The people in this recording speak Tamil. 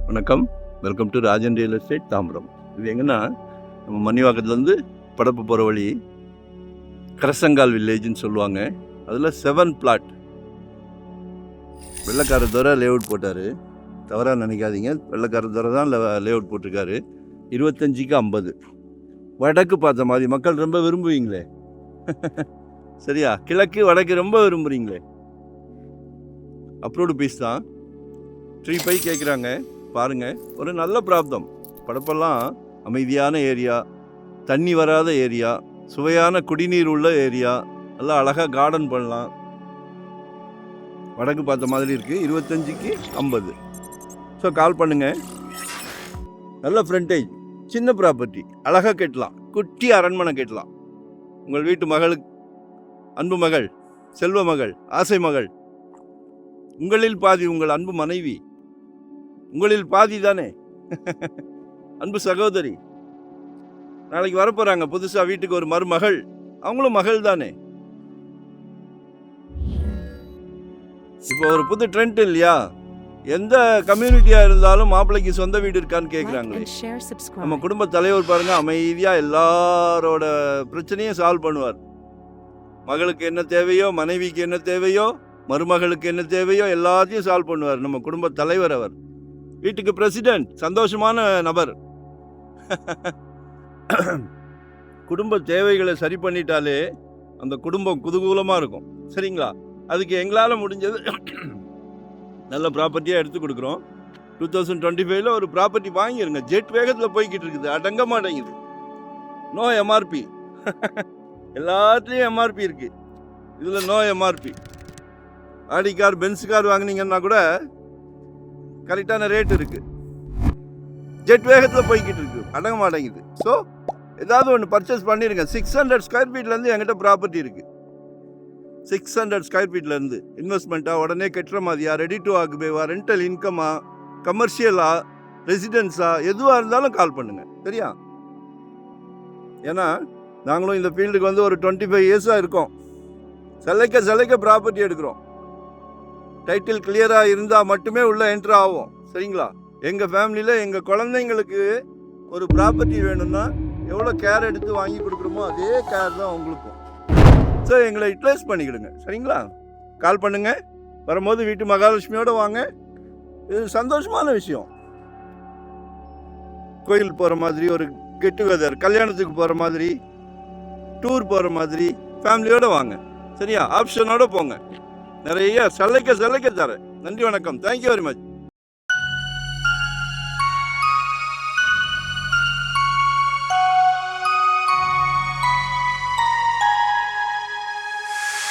வணக்கம், welcome to Rajan real estate Tambaram. இது எங்கன்னா நம்ம மணிவாக்கத்துலேருந்து படப்பு போகிற வழி கரசங்கால் வில்லேஜ்னு சொல்லுவாங்க. அதில் 7 பிளாட் வெள்ளைக்கார துறை லேஅவுட் போட்டார். தவறாக நினைக்காதீங்க, வெள்ளைக்கார துறை தான் லேஅவுட் போட்டிருக்காரு. 25க்கு 50 வடக்கு பார்த்த மாதிரி மக்கள் ரொம்ப விரும்புவீங்களே. சரியா, கிழக்கு வடக்கு ரொம்ப விரும்புகிறீங்களே. அப்ரூவ்டு பீஸ் தான். 3.5 கேட்குறாங்க. பாருங்கள், ஒரு நல்ல பிராப்தம். படப்பெல்லாம் அமைதியான ஏரியா, தண்ணி வராத ஏரியா, சுவையான குடிநீர் உள்ள ஏரியா, நல்லா அழகாக கார்டன் பண்ணலாம். வடக்கு பார்த்த மாதிரி இருக்குது. 25க்கு 50. ஸோ கால் பண்ணுங்கள். நல்ல ஃப்ரண்டேஜ், சின்ன ப்ராப்பர்ட்டி, அழகாக கட்டலாம். குட்டி அரண்மனை கட்டலாம். உங்கள் வீட்டு மகளுக்கு, அன்பு மகள், செல்வ மகள், ஆசை மகள், உங்களில் பாதி உங்கள் அன்பு மனைவி, உங்களில் பாதி தானே. அன்பு சகோதரி நாளைக்கு வரப்போறாங்க புதுசா வீட்டுக்கு ஒரு மருமகள், அவங்களும் மகள் தானே. இப்போ ஒரு புது ட்ரெண்ட் இல்லையா? எந்த கம்யூனிட்டியா இருந்தாலும் மாப்பிள்ளைக்கு சொந்த வீடு இருக்கான்னு கேட்குறாங்களே. நம்ம குடும்ப தலைவர் பாருங்க, அமைதியா எல்லாரோட பிரச்சனையும் சால்வ் பண்ணுவார். மகளுக்கு என்ன தேவையோ, மனைவிக்கு என்ன தேவையோ, மருமகளுக்கு என்ன தேவையோ எல்லாத்தையும் சால்வ் பண்ணுவார் நம்ம குடும்ப தலைவர். அவர் வீட்டுக்கு பிரசிடென்ட், சந்தோஷமான நபர். குடும்ப தேவைகளை சரி பண்ணிட்டாலே அந்த குடும்பம் குதூகூலமாக இருக்கும். சரிங்களா? அதுக்கு எங்களால் முடிஞ்சது நல்ல ப்ராப்பர்ட்டியாக எடுத்து கொடுக்குறோம். 2025 ஒரு ப்ராப்பர்ட்டி வாங்கிடுங்க. ஜெட் வேகத்தில் போய்கிட்டு இருக்குது, அடங்க மாட்டேங்குது. No MRP. எல்லாத்துலேயும் எம்ஆர்பி இருக்குது, இதில் no MRP. Audi car, Benz car வாங்கினீங்கன்னா கூட கரெக்டான ரேட் இருக்குது. ஜெட் வேகத்தில் போய்கிட்டு இருக்கு, அடங்க மாட்டேங்குது. ஸோ ஏதாவது ஒன்று பர்ச்சேஸ் பண்ணிடுங்க. 600 ஸ்கொயர் ஃபீட்லேருந்து என்கிட்ட ப்ராப்பர்ட்டி இருக்குது. 600 ஸ்கொயர் ஃபீட்லேருந்து இன்வெஸ்ட்மெண்ட்டாக உடனே கட்டுற மாதிரியா, ரெடி டு ஆக்குபேவா, ரெண்டல் இன்கமா, கமர்ஷியலா, ரெசிடென்ஸா, எதுவாக இருந்தாலும் கால் பண்ணுங்கள். சரியா? ஏன்னா நாங்களும் இந்த ஃபீல்டுக்கு வந்து ஒரு 25 இயர்ஸாக இருக்கோம். சிலைக்க ப்ராப்பர்ட்டி எடுக்கிறோம். டைட்டில் கிளியராக இருந்தால் மட்டுமே உள்ளே என்ட்ரு ஆகும். சரிங்களா? எங்கள் ஃபேமிலியில் எங்கள் குழந்தைங்களுக்கு ஒரு ப்ராப்பர்ட்டி வேணும்னா எவ்வளோ கேர் எடுத்து வாங்கி கொடுக்குறோமோ அதே கேர் தான் உங்களுக்கும். ஸோ எங்களை யூட்டிலைஸ் பண்ணிக்கிடுங்க. சரிங்களா? கால் பண்ணுங்கள். வரும்போது வீட்டு மகாலட்சுமியோடு வாங்க. இது சந்தோஷமான விஷயம். கோயில் போகிற மாதிரி, ஒரு கெட் டுகெதர், கல்யாணத்துக்கு போகிற மாதிரி, டூர் போகிற மாதிரி ஃபேமிலியோடு வாங்க. சரியா? ஆப்ஷனோடு போங்க. நிறைய சலைக்க தரேன். நன்றி, வணக்கம். Thank you very much.